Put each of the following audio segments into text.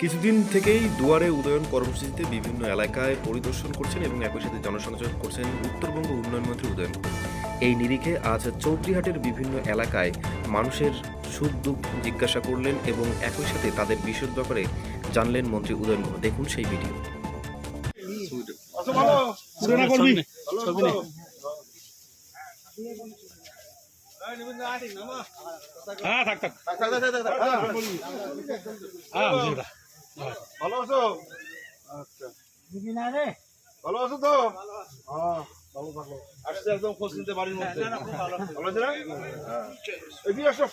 কিছুদিন থেকেই দুয়ারে উদয়ন কর্মসূচিতে বিভিন্ন এলাকায় পরিদর্শন করছেন এবং একই সাথে জনসংযোগ করছেন উত্তরবঙ্গ উন্নয়ন মন্ত্রী উদয়ন গুহ। এই নিরিখে আজ চৌধুরীহাটের বিভিন্ন এলাকায় মানুষের সুখ দুঃখ জিজ্ঞাসা করলেন এবং একই সাথে তাদের বিশেষ ব্যাপারে জানলেন মন্ত্রী উদয়ন গুহ। দেখুন সেই ভিডিও। ভালো আছো? আচ্ছা ভালো আছো তো? ভালো থাকো। আসছে একদম খোঁজ নিতে বাড়ির মধ্যে। ভালো আছে না? এদিকে আসো।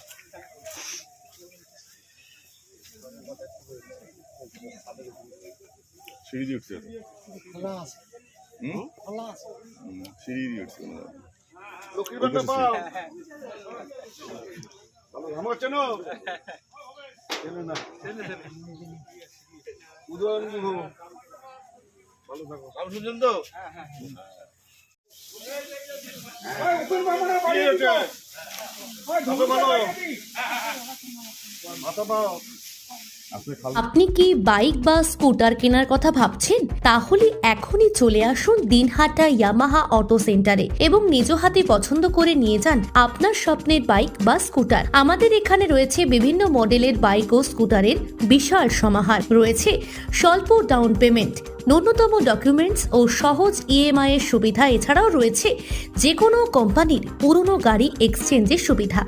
সিঁড়ি দিয়ে উঠছে। সিঁড়ি দিয়ে উঠছে। লক্ষ্মীর বার্তা পাও। ভালো আমার চেনো? চেনো না? উদয়ন গুহ। ভালো থাকো। ভালো শুনছেন তো? আপনি কি বাইক বা স্কুটার কেনার কথা ভাবছেন? তাহলে এখনই চলে আসুন দিনহাটা ইয়ামাহা অটো সেন্টারে এবং নিজ হাতে পছন্দ করে নিয়ে যান আপনার স্বপ্নের বাইক বা স্কুটার। আমাদের এখানে রয়েছে বিভিন্ন মডেলের বাইক ও স্কুটারের বিশাল সমাহার। রয়েছে স্বল্প ডাউন পেমেন্ট, ন্যূনতম ডকুমেন্টস ও সহজ ইএমআই এর সুবিধা। এছাড়াও রয়েছে যে কোনো কোম্পানির পুরনো গাড়ি এক্সচেঞ্জের সুবিধা।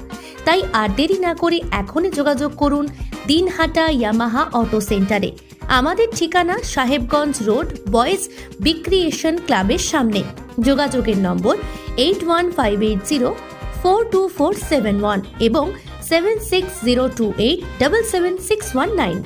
তাই আর দেরি না করে এখনই যোগাযোগ করুন দিনহাটা ইয়ামাহা অটো সেন্টারে। আমাদের ঠিকানা সাহেবগঞ্জ রোড, বয়েজ বিক্রিয়েশন ক্লাবের সামনে। যোগাযোগের নম্বর 8158042471 এবং 7602877619।